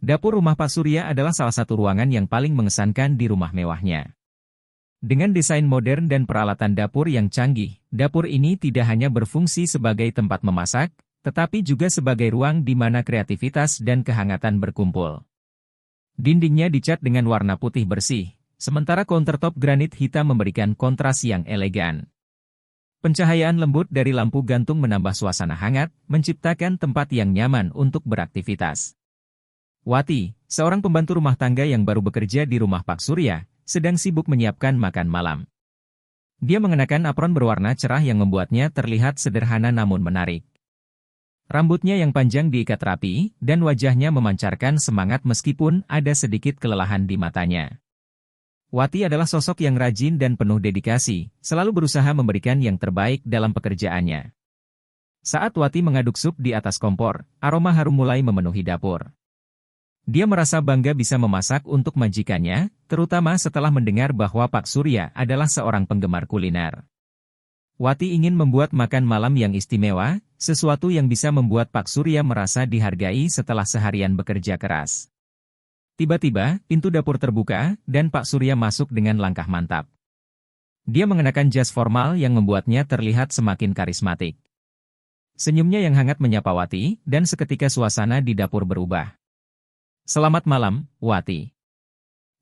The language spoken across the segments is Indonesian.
Dapur rumah Pak Surya adalah salah satu ruangan yang paling mengesankan di rumah mewahnya. Dengan desain modern dan peralatan dapur yang canggih, dapur ini tidak hanya berfungsi sebagai tempat memasak, tetapi juga sebagai ruang di mana kreativitas dan kehangatan berkumpul. Dindingnya dicat dengan warna putih bersih, sementara countertop granit hitam memberikan kontras yang elegan. Pencahayaan lembut dari lampu gantung menambah suasana hangat, menciptakan tempat yang nyaman untuk beraktivitas. Wati, seorang pembantu rumah tangga yang baru bekerja di rumah Pak Surya, sedang sibuk menyiapkan makan malam. Dia mengenakan apron berwarna cerah yang membuatnya terlihat sederhana namun menarik. Rambutnya yang panjang diikat rapi, dan wajahnya memancarkan semangat meskipun ada sedikit kelelahan di matanya. Wati adalah sosok yang rajin dan penuh dedikasi, selalu berusaha memberikan yang terbaik dalam pekerjaannya. Saat Wati mengaduk sup di atas kompor, aroma harum mulai memenuhi dapur. Dia merasa bangga bisa memasak untuk majikannya, terutama setelah mendengar bahwa Pak Surya adalah seorang penggemar kuliner. Wati ingin membuat makan malam yang istimewa, sesuatu yang bisa membuat Pak Surya merasa dihargai setelah seharian bekerja keras. Tiba-tiba, pintu dapur terbuka, dan Pak Surya masuk dengan langkah mantap. Dia mengenakan jas formal yang membuatnya terlihat semakin karismatik. Senyumnya yang hangat menyapa Wati, dan seketika suasana di dapur berubah. "Selamat malam, Wati."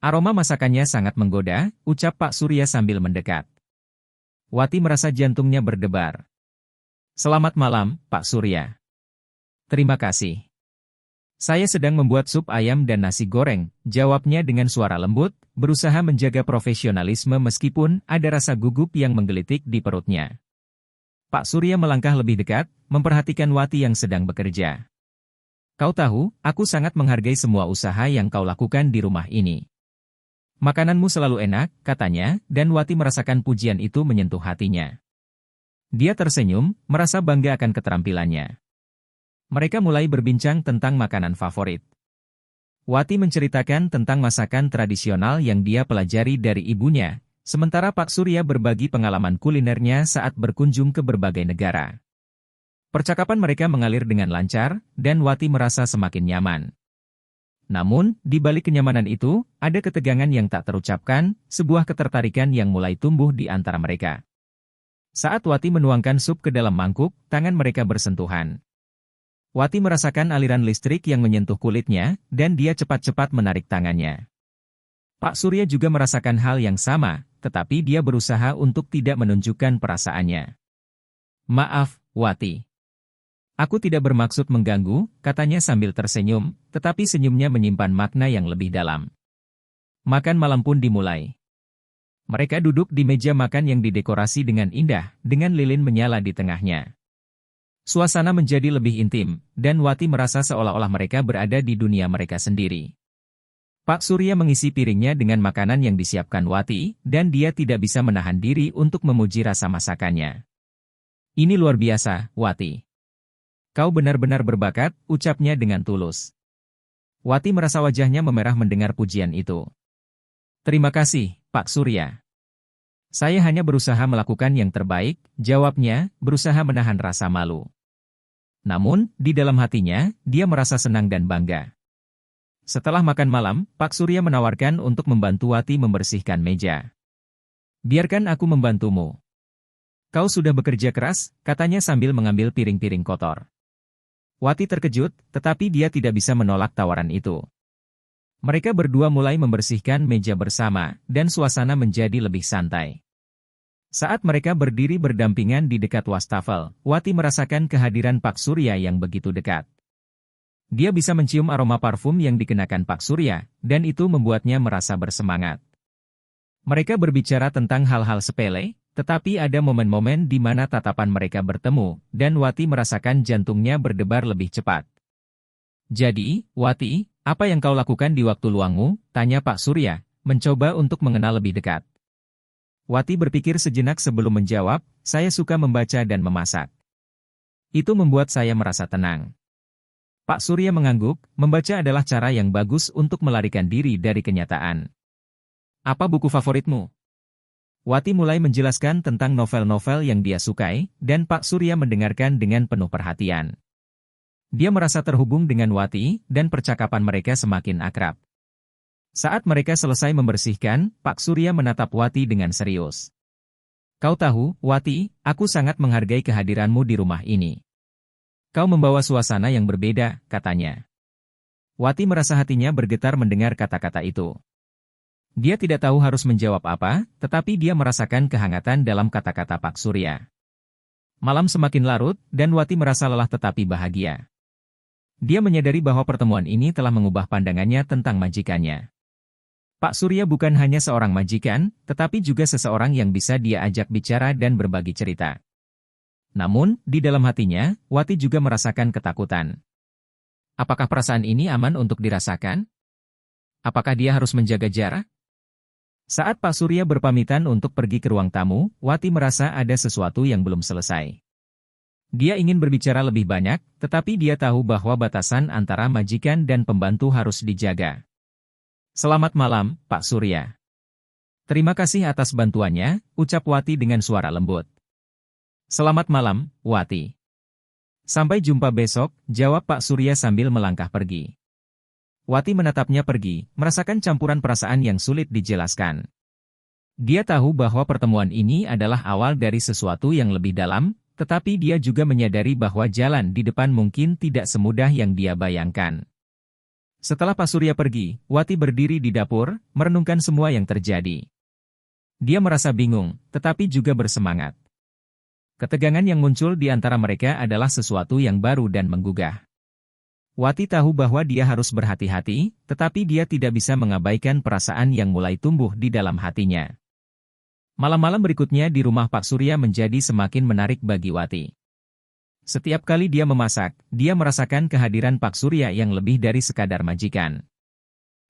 Aroma masakannya sangat menggoda, ucap Pak Surya sambil mendekat. Wati merasa jantungnya berdebar. "Selamat malam, Pak Surya." "Terima kasih. Saya sedang membuat sup ayam dan nasi goreng," jawabnya dengan suara lembut, berusaha menjaga profesionalisme meskipun ada rasa gugup yang menggelitik di perutnya. Pak Surya melangkah lebih dekat, memperhatikan Wati yang sedang bekerja. "Kau tahu, aku sangat menghargai semua usaha yang kau lakukan di rumah ini. Makananmu selalu enak," katanya, dan Wati merasakan pujian itu menyentuh hatinya. Dia tersenyum, merasa bangga akan keterampilannya. Mereka mulai berbincang tentang makanan favorit. Wati menceritakan tentang masakan tradisional yang dia pelajari dari ibunya, sementara Pak Surya berbagi pengalaman kulinernya saat berkunjung ke berbagai negara. Percakapan mereka mengalir dengan lancar, dan Wati merasa semakin nyaman. Namun, di balik kenyamanan itu, ada ketegangan yang tak terucapkan, sebuah ketertarikan yang mulai tumbuh di antara mereka. Saat Wati menuangkan sup ke dalam mangkuk, tangan mereka bersentuhan. Wati merasakan aliran listrik yang menyentuh kulitnya, dan dia cepat-cepat menarik tangannya. Pak Surya juga merasakan hal yang sama, tetapi dia berusaha untuk tidak menunjukkan perasaannya. "Maaf, Wati. Aku tidak bermaksud mengganggu," katanya sambil tersenyum, tetapi senyumnya menyimpan makna yang lebih dalam. Makan malam pun dimulai. Mereka duduk di meja makan yang didekorasi dengan indah, dengan lilin menyala di tengahnya. Suasana menjadi lebih intim, dan Wati merasa seolah-olah mereka berada di dunia mereka sendiri. Pak Surya mengisi piringnya dengan makanan yang disiapkan Wati, dan dia tidak bisa menahan diri untuk memuji rasa masakannya. "Ini luar biasa, Wati. Kau benar-benar berbakat," ucapnya dengan tulus. Wati merasa wajahnya memerah mendengar pujian itu. "Terima kasih, Pak Surya. Saya hanya berusaha melakukan yang terbaik," jawabnya, berusaha menahan rasa malu. Namun, di dalam hatinya, dia merasa senang dan bangga. Setelah makan malam, Pak Surya menawarkan untuk membantu Wati membersihkan meja. "Biarkan aku membantumu. Kau sudah bekerja keras," katanya sambil mengambil piring-piring kotor. Wati terkejut, tetapi dia tidak bisa menolak tawaran itu. Mereka berdua mulai membersihkan meja bersama, dan suasana menjadi lebih santai. Saat mereka berdiri berdampingan di dekat wastafel, Wati merasakan kehadiran Pak Surya yang begitu dekat. Dia bisa mencium aroma parfum yang dikenakan Pak Surya, dan itu membuatnya merasa bersemangat. Mereka berbicara tentang hal-hal sepele, tetapi ada momen-momen di mana tatapan mereka bertemu, dan Wati merasakan jantungnya berdebar lebih cepat. "Jadi, Wati, apa yang kau lakukan di waktu luangmu?" tanya Pak Surya, mencoba untuk mengenal lebih dekat. Wati berpikir sejenak sebelum menjawab, "Saya suka membaca dan memasak. Itu membuat saya merasa tenang." Pak Surya mengangguk, membaca adalah cara yang bagus untuk melarikan diri dari kenyataan. "Apa buku favoritmu?" Wati mulai menjelaskan tentang novel-novel yang dia sukai, dan Pak Surya mendengarkan dengan penuh perhatian. Dia merasa terhubung dengan Wati, dan percakapan mereka semakin akrab. Saat mereka selesai membersihkan, Pak Surya menatap Wati dengan serius. Kau tahu, Wati, aku sangat menghargai kehadiranmu di rumah ini. Kau membawa suasana yang berbeda, katanya. Wati merasa hatinya bergetar mendengar kata-kata itu. Dia tidak tahu harus menjawab apa, tetapi dia merasakan kehangatan dalam kata-kata Pak Surya. Malam semakin larut, dan Wati merasa lelah tetapi bahagia. Dia menyadari bahwa pertemuan ini telah mengubah pandangannya tentang majikannya. Pak Surya bukan hanya seorang majikan, tetapi juga seseorang yang bisa dia ajak bicara dan berbagi cerita. Namun, di dalam hatinya, Wati juga merasakan ketakutan. Apakah perasaan ini aman untuk dirasakan? Apakah dia harus menjaga jarak? Saat Pak Surya berpamitan untuk pergi ke ruang tamu, Wati merasa ada sesuatu yang belum selesai. Dia ingin berbicara lebih banyak, tetapi dia tahu bahwa batasan antara majikan dan pembantu harus dijaga. Selamat malam, Pak Surya. Terima kasih atas bantuannya, ucap Wati dengan suara lembut. Selamat malam, Wati. Sampai jumpa besok, jawab Pak Surya sambil melangkah pergi. Wati menatapnya pergi, merasakan campuran perasaan yang sulit dijelaskan. Dia tahu bahwa pertemuan ini adalah awal dari sesuatu yang lebih dalam, tetapi dia juga menyadari bahwa jalan di depan mungkin tidak semudah yang dia bayangkan. Setelah Pak Surya pergi, Wati berdiri di dapur, merenungkan semua yang terjadi. Dia merasa bingung, tetapi juga bersemangat. Ketegangan yang muncul di antara mereka adalah sesuatu yang baru dan menggugah. Wati tahu bahwa dia harus berhati-hati, tetapi dia tidak bisa mengabaikan perasaan yang mulai tumbuh di dalam hatinya. Malam-malam berikutnya di rumah Pak Surya menjadi semakin menarik bagi Wati. Setiap kali dia memasak, dia merasakan kehadiran Pak Surya yang lebih dari sekadar majikan.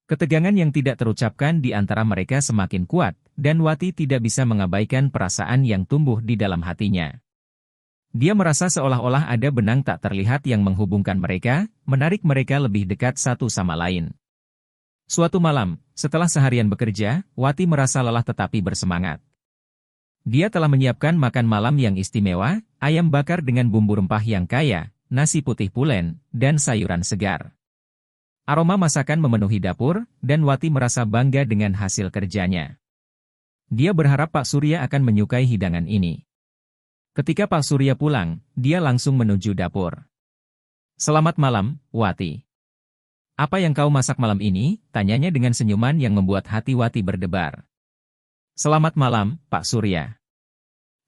Ketegangan yang tidak terucapkan di antara mereka semakin kuat, dan Wati tidak bisa mengabaikan perasaan yang tumbuh di dalam hatinya. Dia merasa seolah-olah ada benang tak terlihat yang menghubungkan mereka, menarik mereka lebih dekat satu sama lain. Suatu malam, setelah seharian bekerja, Wati merasa lelah tetapi bersemangat. Dia telah menyiapkan makan malam yang istimewa, ayam bakar dengan bumbu rempah yang kaya, nasi putih pulen, dan sayuran segar. Aroma masakan memenuhi dapur, dan Wati merasa bangga dengan hasil kerjanya. Dia berharap Pak Surya akan menyukai hidangan ini. Ketika Pak Surya pulang, dia langsung menuju dapur. Selamat malam, Wati. Apa yang kau masak malam ini? Tanyanya dengan senyuman yang membuat hati Wati berdebar. Selamat malam, Pak Surya.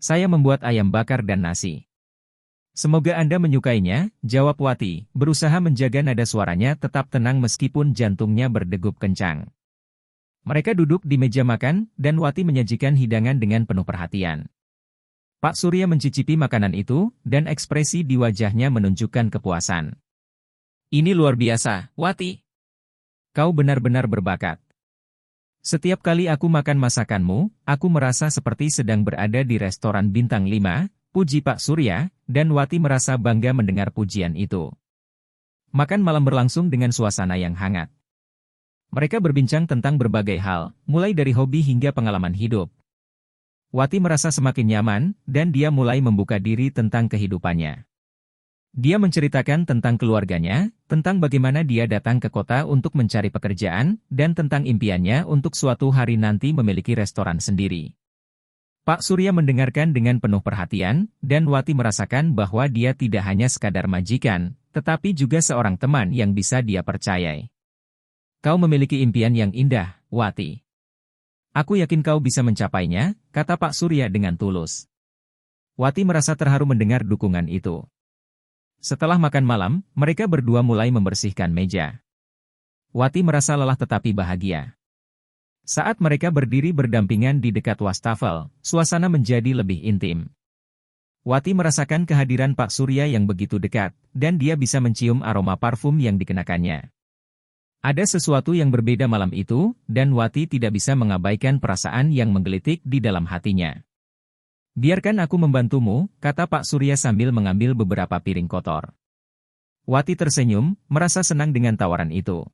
Saya membuat ayam bakar dan nasi. Semoga Anda menyukainya, jawab Wati, berusaha menjaga nada suaranya tetap tenang meskipun jantungnya berdegup kencang. Mereka duduk di meja makan, dan Wati menyajikan hidangan dengan penuh perhatian. Pak Surya mencicipi makanan itu, dan ekspresi di wajahnya menunjukkan kepuasan. Ini luar biasa, Wati. Kau benar-benar berbakat. Setiap kali aku makan masakanmu, aku merasa seperti sedang berada di restoran bintang 5, puji Pak Surya, dan Wati merasa bangga mendengar pujian itu. Makan malam berlangsung dengan suasana yang hangat. Mereka berbincang tentang berbagai hal, mulai dari hobi hingga pengalaman hidup. Wati merasa semakin nyaman, dan dia mulai membuka diri tentang kehidupannya. Dia menceritakan tentang keluarganya, tentang bagaimana dia datang ke kota untuk mencari pekerjaan, dan tentang impiannya untuk suatu hari nanti memiliki restoran sendiri. Pak Surya mendengarkan dengan penuh perhatian, dan Wati merasakan bahwa dia tidak hanya sekadar majikan, tetapi juga seorang teman yang bisa dia percayai. Kau memiliki impian yang indah, Wati. Aku yakin kau bisa mencapainya, kata Pak Surya dengan tulus. Wati merasa terharu mendengar dukungan itu. Setelah makan malam, mereka berdua mulai membersihkan meja. Wati merasa lelah tetapi bahagia. Saat mereka berdiri berdampingan di dekat wastafel, suasana menjadi lebih intim. Wati merasakan kehadiran Pak Surya yang begitu dekat, dan dia bisa mencium aroma parfum yang dikenakannya. Ada sesuatu yang berbeda malam itu, dan Wati tidak bisa mengabaikan perasaan yang menggelitik di dalam hatinya. Biarkan aku membantumu, kata Pak Surya sambil mengambil beberapa piring kotor. Wati tersenyum, merasa senang dengan tawaran itu.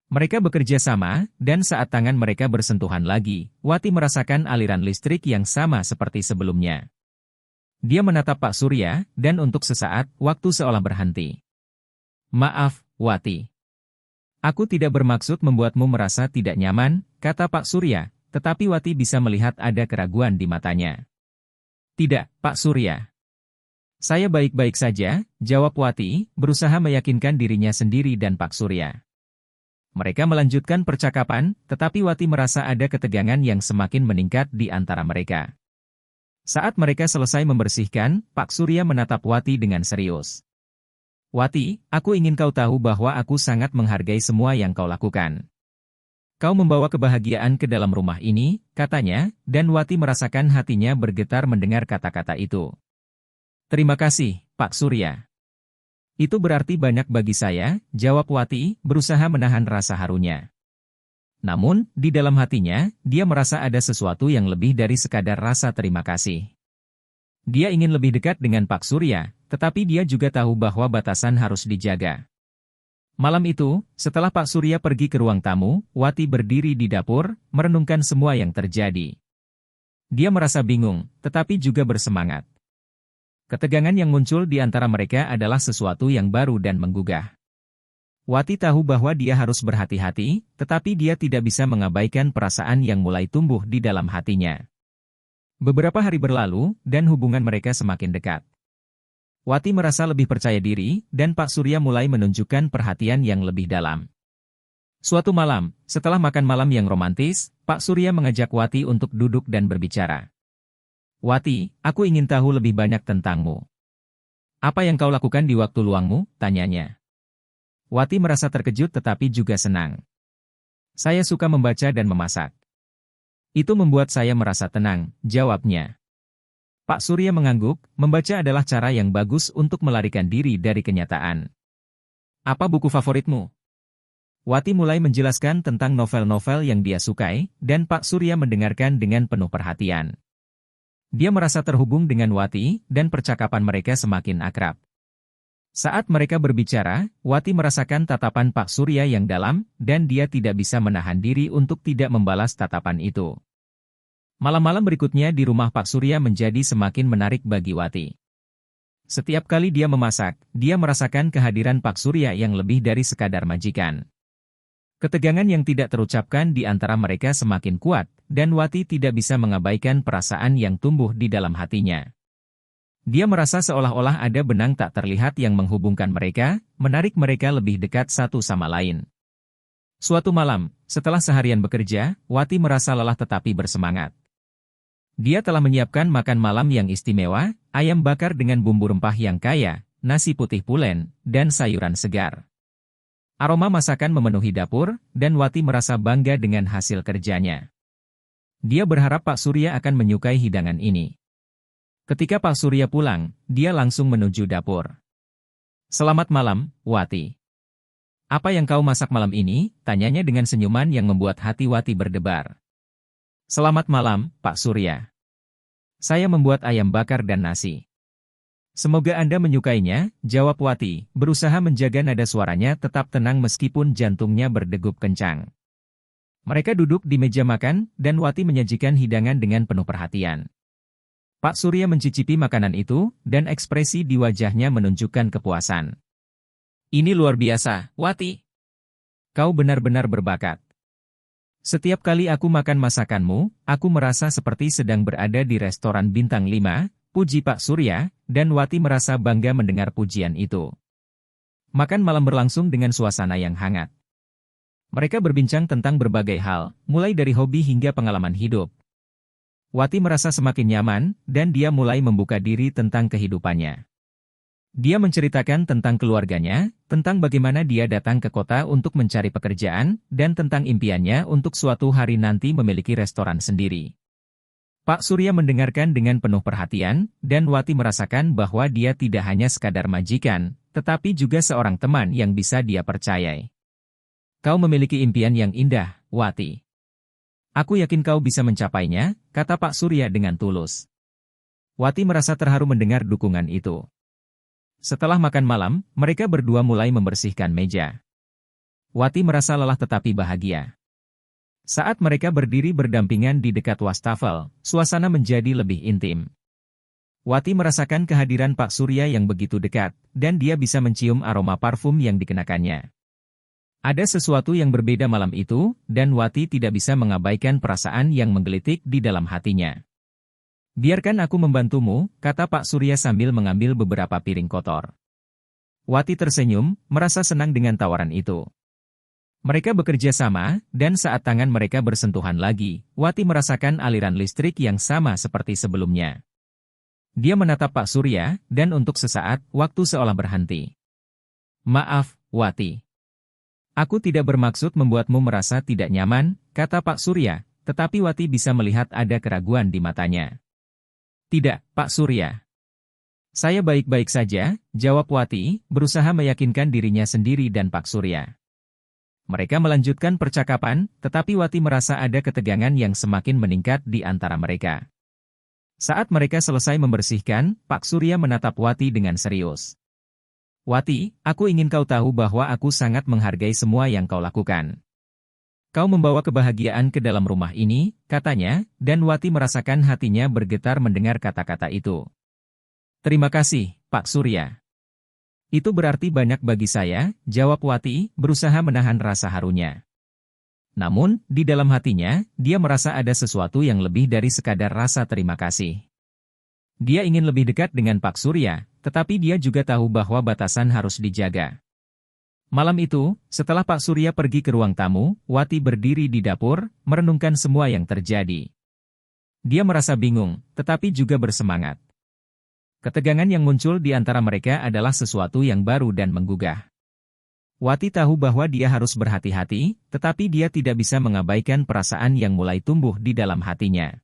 Mereka bekerja sama, dan saat tangan mereka bersentuhan lagi, Wati merasakan aliran listrik yang sama seperti sebelumnya. Dia menatap Pak Surya, dan untuk sesaat, waktu seolah berhenti. Maaf, Wati. Aku tidak bermaksud membuatmu merasa tidak nyaman, kata Pak Surya, tetapi Wati bisa melihat ada keraguan di matanya. Tidak, Pak Surya. Saya baik-baik saja, jawab Wati, berusaha meyakinkan dirinya sendiri dan Pak Surya. Mereka melanjutkan percakapan, tetapi Wati merasa ada ketegangan yang semakin meningkat di antara mereka. Saat mereka selesai membersihkan, Pak Surya menatap Wati dengan serius. Wati, aku ingin kau tahu bahwa aku sangat menghargai semua yang kau lakukan. Kau membawa kebahagiaan ke dalam rumah ini, katanya, dan Wati merasakan hatinya bergetar mendengar kata-kata itu. Terima kasih, Pak Surya. Itu berarti banyak bagi saya, jawab Wati, berusaha menahan rasa harunya. Namun, di dalam hatinya, dia merasa ada sesuatu yang lebih dari sekadar rasa terima kasih. Dia ingin lebih dekat dengan Pak Surya, tetapi dia juga tahu bahwa batasan harus dijaga. Malam itu, setelah Pak Surya pergi ke ruang tamu, Wati berdiri di dapur, merenungkan semua yang terjadi. Dia merasa bingung, tetapi juga bersemangat. Ketegangan yang muncul di antara mereka adalah sesuatu yang baru dan menggugah. Wati tahu bahwa dia harus berhati-hati, tetapi dia tidak bisa mengabaikan perasaan yang mulai tumbuh di dalam hatinya. Beberapa hari berlalu, dan hubungan mereka semakin dekat. Wati merasa lebih percaya diri, dan Pak Surya mulai menunjukkan perhatian yang lebih dalam. Suatu malam, setelah makan malam yang romantis, Pak Surya mengajak Wati untuk duduk dan berbicara. Wati, aku ingin tahu lebih banyak tentangmu. Apa yang kau lakukan di waktu luangmu? Tanyanya. Wati merasa terkejut tetapi juga senang. Saya suka membaca dan memasak. Itu membuat saya merasa tenang, jawabnya. Pak Surya mengangguk, membaca adalah cara yang bagus untuk melarikan diri dari kenyataan. Apa buku favoritmu? Wati mulai menjelaskan tentang novel-novel yang dia sukai, dan Pak Surya mendengarkan dengan penuh perhatian. Dia merasa terhubung dengan Wati, dan percakapan mereka semakin akrab. Saat mereka berbicara, Wati merasakan tatapan Pak Surya yang dalam, dan dia tidak bisa menahan diri untuk tidak membalas tatapan itu. Malam-malam berikutnya di rumah Pak Surya menjadi semakin menarik bagi Wati. Setiap kali dia memasak, dia merasakan kehadiran Pak Surya yang lebih dari sekadar majikan. Ketegangan yang tidak terucapkan di antara mereka semakin kuat, dan Wati tidak bisa mengabaikan perasaan yang tumbuh di dalam hatinya. Dia merasa seolah-olah ada benang tak terlihat yang menghubungkan mereka, menarik mereka lebih dekat satu sama lain. Suatu malam, setelah seharian bekerja, Wati merasa lelah tetapi bersemangat. Dia telah menyiapkan makan malam yang istimewa, ayam bakar dengan bumbu rempah yang kaya, nasi putih pulen, dan sayuran segar. Aroma masakan memenuhi dapur, dan Wati merasa bangga dengan hasil kerjanya. Dia berharap Pak Surya akan menyukai hidangan ini. Ketika Pak Surya pulang, dia langsung menuju dapur. Selamat malam, Wati. Apa yang kau masak malam ini? Tanyanya dengan senyuman yang membuat hati Wati berdebar. Selamat malam, Pak Surya. Saya membuat ayam bakar dan nasi. Semoga Anda menyukainya, jawab Wati, berusaha menjaga nada suaranya tetap tenang meskipun jantungnya berdegup kencang. Mereka duduk di meja makan, dan Wati menyajikan hidangan dengan penuh perhatian. Pak Surya mencicipi makanan itu, dan ekspresi di wajahnya menunjukkan kepuasan. Ini luar biasa, Wati. Kau benar-benar berbakat. Setiap kali aku makan masakanmu, aku merasa seperti sedang berada di restoran bintang 5, puji Pak Surya, dan Wati merasa bangga mendengar pujian itu. Makan malam berlangsung dengan suasana yang hangat. Mereka berbincang tentang berbagai hal, mulai dari hobi hingga pengalaman hidup. Wati merasa semakin nyaman, dan dia mulai membuka diri tentang kehidupannya. Dia menceritakan tentang keluarganya, tentang bagaimana dia datang ke kota untuk mencari pekerjaan, dan tentang impiannya untuk suatu hari nanti memiliki restoran sendiri. Pak Surya mendengarkan dengan penuh perhatian, dan Wati merasakan bahwa dia tidak hanya sekadar majikan, tetapi juga seorang teman yang bisa dia percayai. Kau memiliki impian yang indah, Wati. Aku yakin kau bisa mencapainya, kata Pak Surya dengan tulus. Wati merasa terharu mendengar dukungan itu. Setelah makan malam, mereka berdua mulai membersihkan meja. Wati merasa lelah tetapi bahagia. Saat mereka berdiri berdampingan di dekat wastafel, suasana menjadi lebih intim. Wati merasakan kehadiran Pak Surya yang begitu dekat, dan dia bisa mencium aroma parfum yang dikenakannya. Ada sesuatu yang berbeda malam itu, dan Wati tidak bisa mengabaikan perasaan yang menggelitik di dalam hatinya. "Biarkan aku membantumu," kata Pak Surya sambil mengambil beberapa piring kotor. Wati tersenyum, merasa senang dengan tawaran itu. Mereka bekerja sama, dan saat tangan mereka bersentuhan lagi, Wati merasakan aliran listrik yang sama seperti sebelumnya. Dia menatap Pak Surya, dan untuk sesaat, waktu seolah berhenti. "Maaf, Wati. Aku tidak bermaksud membuatmu merasa tidak nyaman," kata Pak Surya, tetapi Wati bisa melihat ada keraguan di matanya. "Tidak, Pak Surya. Saya baik-baik saja," jawab Wati, berusaha meyakinkan dirinya sendiri dan Pak Surya. Mereka melanjutkan percakapan, tetapi Wati merasa ada ketegangan yang semakin meningkat di antara mereka. Saat mereka selesai membersihkan, Pak Surya menatap Wati dengan serius. "Wati, aku ingin kau tahu bahwa aku sangat menghargai semua yang kau lakukan. Kau membawa kebahagiaan ke dalam rumah ini," katanya, dan Wati merasakan hatinya bergetar mendengar kata-kata itu. "Terima kasih, Pak Surya. Itu berarti banyak bagi saya," jawab Wati, berusaha menahan rasa harunya. Namun, di dalam hatinya, dia merasa ada sesuatu yang lebih dari sekadar rasa terima kasih. Dia ingin lebih dekat dengan Pak Surya, tetapi dia juga tahu bahwa batasan harus dijaga. Malam itu, setelah Pak Surya pergi ke ruang tamu, Wati berdiri di dapur, merenungkan semua yang terjadi. Dia merasa bingung, tetapi juga bersemangat. Ketegangan yang muncul di antara mereka adalah sesuatu yang baru dan menggugah. Wati tahu bahwa dia harus berhati-hati, tetapi dia tidak bisa mengabaikan perasaan yang mulai tumbuh di dalam hatinya.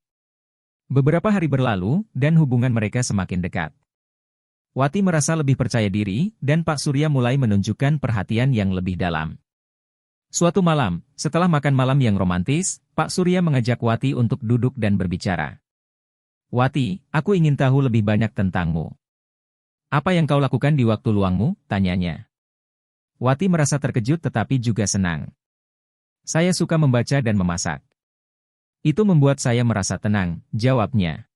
Beberapa hari berlalu, dan hubungan mereka semakin dekat. Wati merasa lebih percaya diri, dan Pak Surya mulai menunjukkan perhatian yang lebih dalam. Suatu malam, setelah makan malam yang romantis, Pak Surya mengajak Wati untuk duduk dan berbicara. "Wati, aku ingin tahu lebih banyak tentangmu. Apa yang kau lakukan di waktu luangmu?" tanyanya. Wati merasa terkejut tetapi juga senang. "Saya suka membaca dan memasak. Itu membuat saya merasa tenang," jawabnya.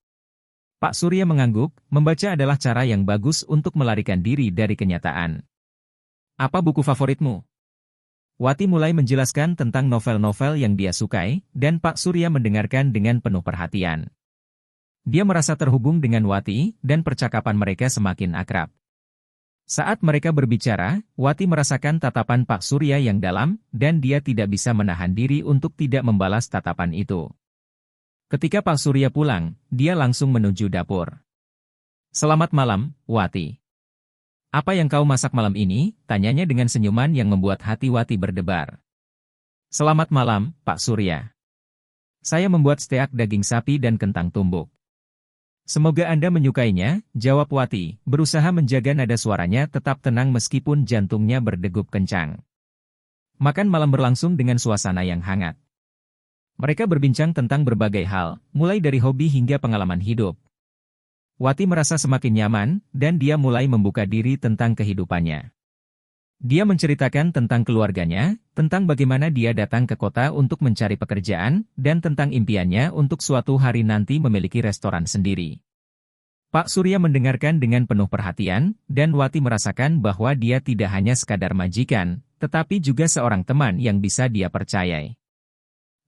Pak Surya mengangguk, membaca adalah cara yang bagus untuk melarikan diri dari kenyataan. "Apa buku favoritmu?" Wati mulai menjelaskan tentang novel-novel yang dia sukai, dan Pak Surya mendengarkan dengan penuh perhatian. Dia merasa terhubung dengan Wati, dan percakapan mereka semakin akrab. Saat mereka berbicara, Wati merasakan tatapan Pak Surya yang dalam, dan dia tidak bisa menahan diri untuk tidak membalas tatapan itu. Ketika Pak Surya pulang, dia langsung menuju dapur. "Selamat malam, Wati. Apa yang kau masak malam ini?" tanyanya dengan senyuman yang membuat hati Wati berdebar. "Selamat malam, Pak Surya. Saya membuat steak daging sapi dan kentang tumbuk. Semoga Anda menyukainya," jawab Wati, berusaha menjaga nada suaranya tetap tenang meskipun jantungnya berdegup kencang. Makan malam berlangsung dengan suasana yang hangat. Mereka berbincang tentang berbagai hal, mulai dari hobi hingga pengalaman hidup. Wati merasa semakin nyaman, dan dia mulai membuka diri tentang kehidupannya. Dia menceritakan tentang keluarganya, tentang bagaimana dia datang ke kota untuk mencari pekerjaan, dan tentang impiannya untuk suatu hari nanti memiliki restoran sendiri. Pak Surya mendengarkan dengan penuh perhatian, dan Wati merasakan bahwa dia tidak hanya sekadar majikan, tetapi juga seorang teman yang bisa dia percayai.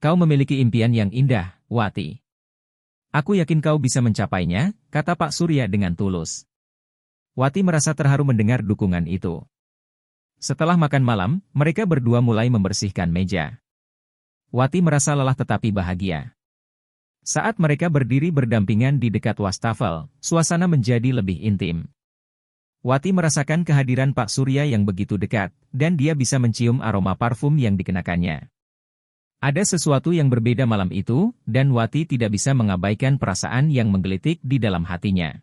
"Kau memiliki impian yang indah, Wati. Aku yakin kau bisa mencapainya," kata Pak Surya dengan tulus. Wati merasa terharu mendengar dukungan itu. Setelah makan malam, mereka berdua mulai membersihkan meja. Wati merasa lelah tetapi bahagia. Saat mereka berdiri berdampingan di dekat wastafel, suasana menjadi lebih intim. Wati merasakan kehadiran Pak Surya yang begitu dekat, dan dia bisa mencium aroma parfum yang dikenakannya. Ada sesuatu yang berbeda malam itu, dan Wati tidak bisa mengabaikan perasaan yang menggelitik di dalam hatinya.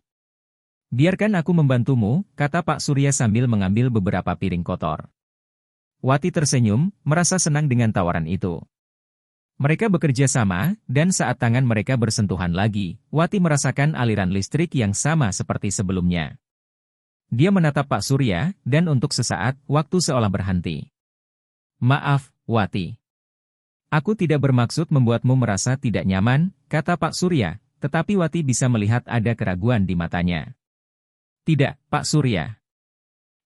"Biarkan aku membantumu," kata Pak Surya sambil mengambil beberapa piring kotor. Wati tersenyum, merasa senang dengan tawaran itu. Mereka bekerja sama, dan saat tangan mereka bersentuhan lagi, Wati merasakan aliran listrik yang sama seperti sebelumnya. Dia menatap Pak Surya, dan untuk sesaat, waktu seolah berhenti. "Maaf, Wati. Aku tidak bermaksud membuatmu merasa tidak nyaman," kata Pak Surya, tetapi Wati bisa melihat ada keraguan di matanya. "Tidak, Pak Surya.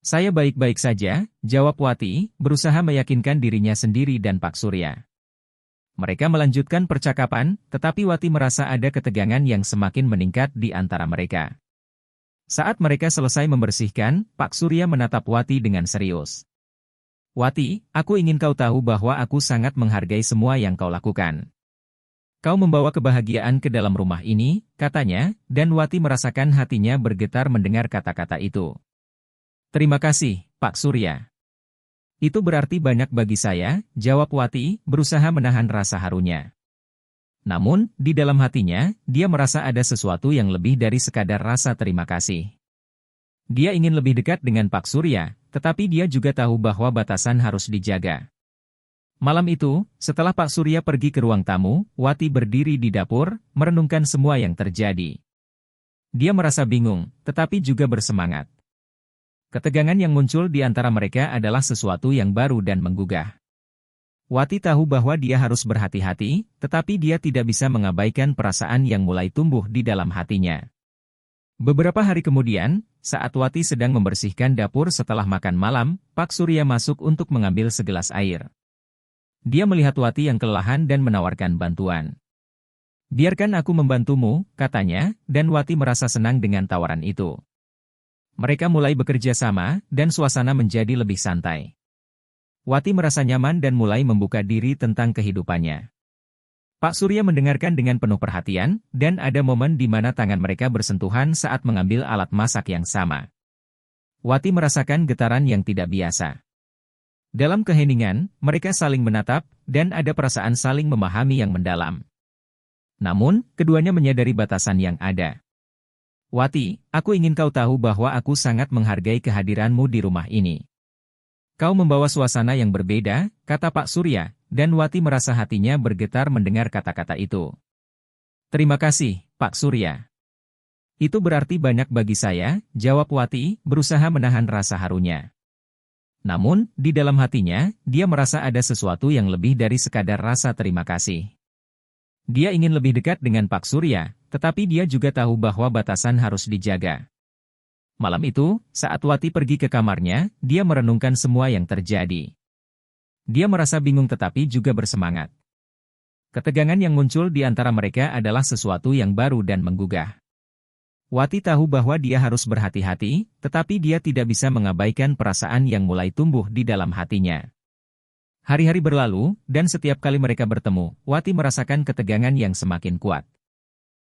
Saya baik-baik saja," jawab Wati, berusaha meyakinkan dirinya sendiri dan Pak Surya. Mereka melanjutkan percakapan, tetapi Wati merasa ada ketegangan yang semakin meningkat di antara mereka. Saat mereka selesai membersihkan, Pak Surya menatap Wati dengan serius. "Wati, aku ingin kau tahu bahwa aku sangat menghargai semua yang kau lakukan. Kau membawa kebahagiaan ke dalam rumah ini," katanya, dan Wati merasakan hatinya bergetar mendengar kata-kata itu. "Terima kasih, Pak Surya. Itu berarti banyak bagi saya," jawab Wati, berusaha menahan rasa harunya. Namun, di dalam hatinya, dia merasa ada sesuatu yang lebih dari sekadar rasa terima kasih. Dia ingin lebih dekat dengan Pak Surya, tetapi dia juga tahu bahwa batasan harus dijaga. Malam itu, setelah Pak Surya pergi ke ruang tamu, Wati berdiri di dapur, merenungkan semua yang terjadi. Dia merasa bingung, tetapi juga bersemangat. Ketegangan yang muncul di antara mereka adalah sesuatu yang baru dan menggugah. Wati tahu bahwa dia harus berhati-hati, tetapi dia tidak bisa mengabaikan perasaan yang mulai tumbuh di dalam hatinya. Beberapa hari kemudian, saat Wati sedang membersihkan dapur setelah makan malam, Pak Surya masuk untuk mengambil segelas air. Dia melihat Wati yang kelelahan dan menawarkan bantuan. "Biarkan aku membantumu," katanya, dan Wati merasa senang dengan tawaran itu. Mereka mulai bekerja sama, dan suasana menjadi lebih santai. Wati merasa nyaman dan mulai membuka diri tentang kehidupannya. Pak Surya mendengarkan dengan penuh perhatian, dan ada momen di mana tangan mereka bersentuhan saat mengambil alat masak yang sama. Wati merasakan getaran yang tidak biasa. Dalam keheningan, mereka saling menatap, dan ada perasaan saling memahami yang mendalam. Namun, keduanya menyadari batasan yang ada. "Wati, aku ingin kau tahu bahwa aku sangat menghargai kehadiranmu di rumah ini. Kau membawa suasana yang berbeda," kata Pak Surya, dan Wati merasa hatinya bergetar mendengar kata-kata itu. "Terima kasih, Pak Surya. Itu berarti banyak bagi saya," jawab Wati, berusaha menahan rasa harunya. Namun, di dalam hatinya, dia merasa ada sesuatu yang lebih dari sekadar rasa terima kasih. Dia ingin lebih dekat dengan Pak Surya, tetapi dia juga tahu bahwa batasan harus dijaga. Malam itu, saat Wati pergi ke kamarnya, dia merenungkan semua yang terjadi. Dia merasa bingung tetapi juga bersemangat. Ketegangan yang muncul di antara mereka adalah sesuatu yang baru dan menggugah. Wati tahu bahwa dia harus berhati-hati, tetapi dia tidak bisa mengabaikan perasaan yang mulai tumbuh di dalam hatinya. Hari-hari berlalu, dan setiap kali mereka bertemu, Wati merasakan ketegangan yang semakin kuat.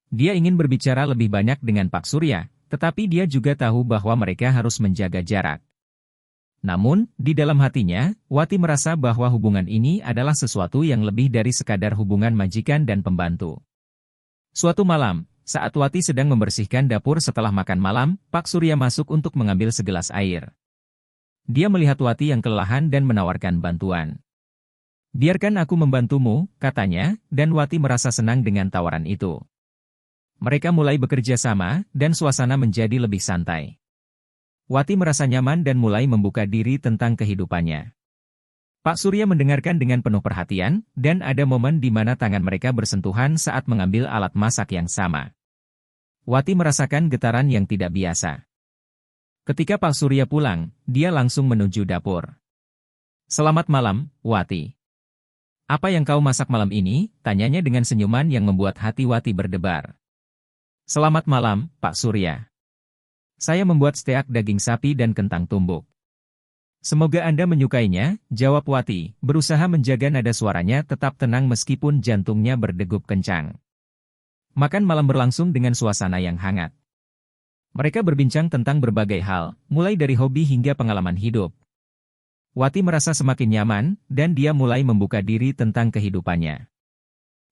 Dia ingin berbicara lebih banyak dengan Pak Surya, tetapi dia juga tahu bahwa mereka harus menjaga jarak. Namun, di dalam hatinya, Wati merasa bahwa hubungan ini adalah sesuatu yang lebih dari sekadar hubungan majikan dan pembantu. Suatu malam, saat Wati sedang membersihkan dapur setelah makan malam, Pak Surya masuk untuk mengambil segelas air. Dia melihat Wati yang kelelahan dan menawarkan bantuan. "Biarkan aku membantumu," katanya, dan Wati merasa senang dengan tawaran itu. Mereka mulai bekerja sama, dan suasana menjadi lebih santai. Wati merasa nyaman dan mulai membuka diri tentang kehidupannya. Pak Surya mendengarkan dengan penuh perhatian, dan ada momen di mana tangan mereka bersentuhan saat mengambil alat masak yang sama. Wati merasakan getaran yang tidak biasa. Ketika Pak Surya pulang, dia langsung menuju dapur. "Selamat malam, Wati. Apa yang kau masak malam ini?" tanyanya dengan senyuman yang membuat hati Wati berdebar. "Selamat malam, Pak Surya. Saya membuat steak daging sapi dan kentang tumbuk. Semoga Anda menyukainya," jawab Wati, berusaha menjaga nada suaranya tetap tenang meskipun jantungnya berdegup kencang. Makan malam berlangsung dengan suasana yang hangat. Mereka berbincang tentang berbagai hal, mulai dari hobi hingga pengalaman hidup. Wati merasa semakin nyaman, dan dia mulai membuka diri tentang kehidupannya.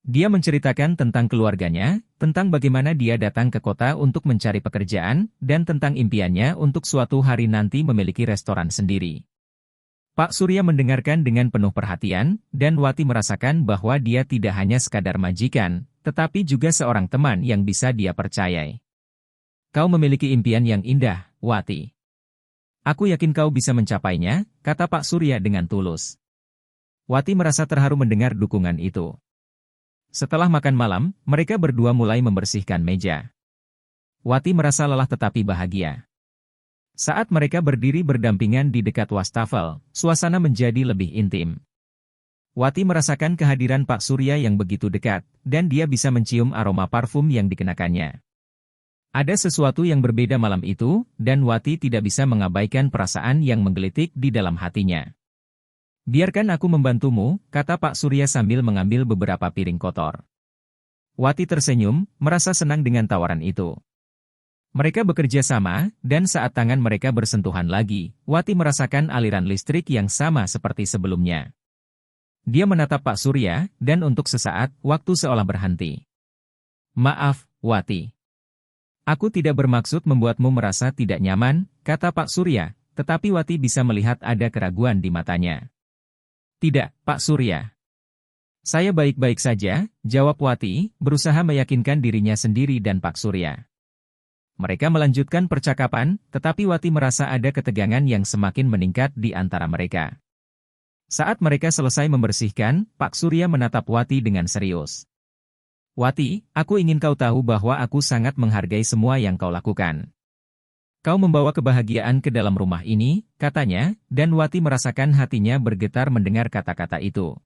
Dia menceritakan tentang keluarganya, tentang bagaimana dia datang ke kota untuk mencari pekerjaan, dan tentang impiannya untuk suatu hari nanti memiliki restoran sendiri. Pak Surya mendengarkan dengan penuh perhatian, dan Wati merasakan bahwa dia tidak hanya sekadar majikan, tetapi juga seorang teman yang bisa dia percayai. "Kau memiliki impian yang indah, Wati. Aku yakin kau bisa mencapainya," kata Pak Surya dengan tulus. Wati merasa terharu mendengar dukungan itu. setelah makan malam, mereka berdua mulai membersihkan meja. Wati merasa lelah tetapi bahagia. Saat mereka berdiri berdampingan di dekat wastafel, suasana menjadi lebih intim. Wati merasakan kehadiran Pak Surya yang begitu dekat, dan dia bisa mencium aroma parfum yang dikenakannya. Ada sesuatu yang berbeda malam itu, dan Wati tidak bisa mengabaikan perasaan yang menggelitik di dalam hatinya. "Biarkan aku membantumu," kata Pak Surya sambil mengambil beberapa piring kotor. Wati tersenyum, merasa senang dengan tawaran itu. Mereka bekerja sama, dan saat tangan mereka bersentuhan lagi, Wati merasakan aliran listrik yang sama seperti sebelumnya. Dia menatap Pak Surya, dan untuk sesaat, waktu seolah berhenti. "Maaf, Wati. Aku tidak bermaksud membuatmu merasa tidak nyaman," kata Pak Surya, tetapi Wati bisa melihat ada keraguan di matanya. "Tidak, Pak Surya. Saya baik-baik saja," jawab Wati, berusaha meyakinkan dirinya sendiri dan Pak Surya. Mereka melanjutkan percakapan, tetapi Wati merasa ada ketegangan yang semakin meningkat di antara mereka. Saat mereka selesai membersihkan, Pak Surya menatap Wati dengan serius. "Wati, aku ingin kau tahu bahwa aku sangat menghargai semua yang kau lakukan. Kau membawa kebahagiaan ke dalam rumah ini," katanya, dan Wati merasakan hatinya bergetar mendengar kata-kata itu.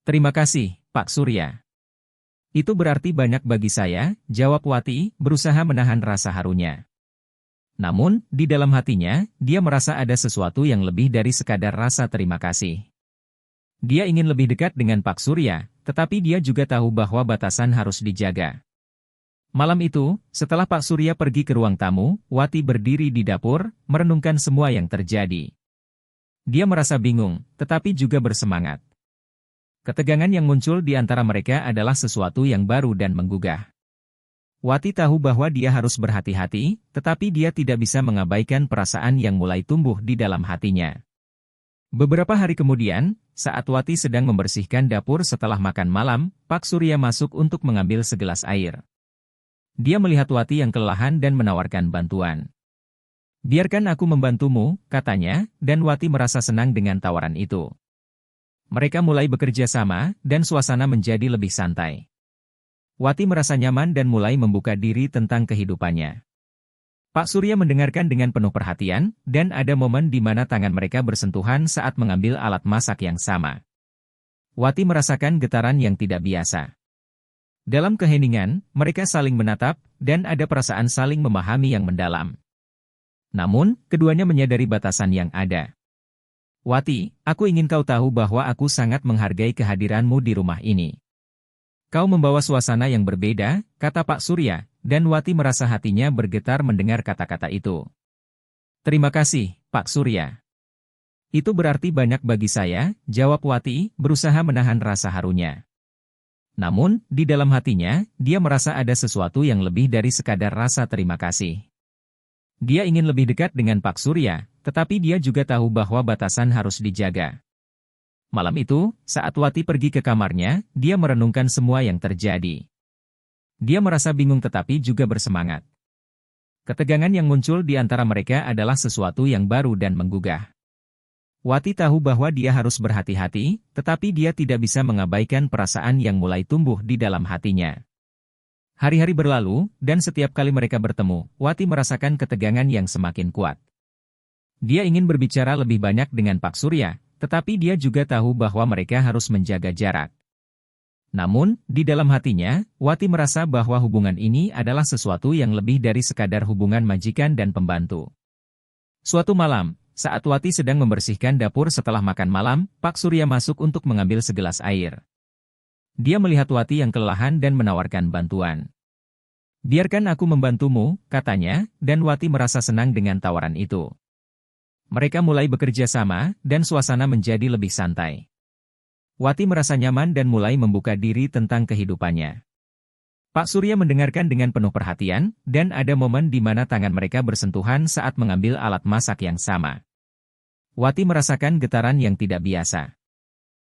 "Terima kasih, Pak Surya. Itu berarti banyak bagi saya," jawab Wati, berusaha menahan rasa harunya. Namun, di dalam hatinya, dia merasa ada sesuatu yang lebih dari sekadar rasa terima kasih. Dia ingin lebih dekat dengan Pak Surya, tetapi dia juga tahu bahwa batasan harus dijaga. Malam itu, setelah Pak Surya pergi ke ruang tamu, Wati berdiri di dapur, merenungkan semua yang terjadi. Dia merasa bingung, tetapi juga bersemangat. Ketegangan yang muncul di antara mereka adalah sesuatu yang baru dan menggugah. Wati tahu bahwa dia harus berhati-hati, tetapi dia tidak bisa mengabaikan perasaan yang mulai tumbuh di dalam hatinya. Beberapa hari kemudian, saat Wati sedang membersihkan dapur setelah makan malam, Pak Surya masuk untuk mengambil segelas air. Dia melihat Wati yang kelelahan dan menawarkan bantuan. "Biarkan aku membantumu," katanya, dan Wati merasa senang dengan tawaran itu. Mereka mulai bekerja sama, dan suasana menjadi lebih santai. Wati merasa nyaman dan mulai membuka diri tentang kehidupannya. Pak Surya mendengarkan dengan penuh perhatian, dan ada momen di mana tangan mereka bersentuhan saat mengambil alat masak yang sama. Wati merasakan getaran yang tidak biasa. Dalam keheningan, mereka saling menatap, dan ada perasaan saling memahami yang mendalam. Namun, keduanya menyadari batasan yang ada. "Wati, aku ingin kau tahu bahwa aku sangat menghargai kehadiranmu di rumah ini. Kau membawa suasana yang berbeda," kata Pak Surya, dan Wati merasa hatinya bergetar mendengar kata-kata itu. "Terima kasih, Pak Surya. Itu berarti banyak bagi saya," jawab Wati, berusaha menahan rasa harunya. Namun, di dalam hatinya, dia merasa ada sesuatu yang lebih dari sekadar rasa terima kasih. Dia ingin lebih dekat dengan Pak Surya, tetapi dia juga tahu bahwa batasan harus dijaga. Malam itu, saat Wati pergi ke kamarnya, dia merenungkan semua yang terjadi. Dia merasa bingung tetapi juga bersemangat. Ketegangan yang muncul di antara mereka adalah sesuatu yang baru dan menggugah. Wati tahu bahwa dia harus berhati-hati, tetapi dia tidak bisa mengabaikan perasaan yang mulai tumbuh di dalam hatinya. Hari-hari berlalu, dan setiap kali mereka bertemu, Wati merasakan ketegangan yang semakin kuat. Dia ingin berbicara lebih banyak dengan Pak Surya, tetapi dia juga tahu bahwa mereka harus menjaga jarak. Namun, di dalam hatinya, Wati merasa bahwa hubungan ini adalah sesuatu yang lebih dari sekadar hubungan majikan dan pembantu. Suatu malam, saat Wati sedang membersihkan dapur setelah makan malam, Pak Surya masuk untuk mengambil segelas air. Dia melihat Wati yang kelelahan dan menawarkan bantuan. "Biarkan aku membantumu," katanya, dan Wati merasa senang dengan tawaran itu. Mereka mulai bekerja sama, dan suasana menjadi lebih santai. Wati merasa nyaman dan mulai membuka diri tentang kehidupannya. Pak Surya mendengarkan dengan penuh perhatian, dan ada momen di mana tangan mereka bersentuhan saat mengambil alat masak yang sama. Wati merasakan getaran yang tidak biasa.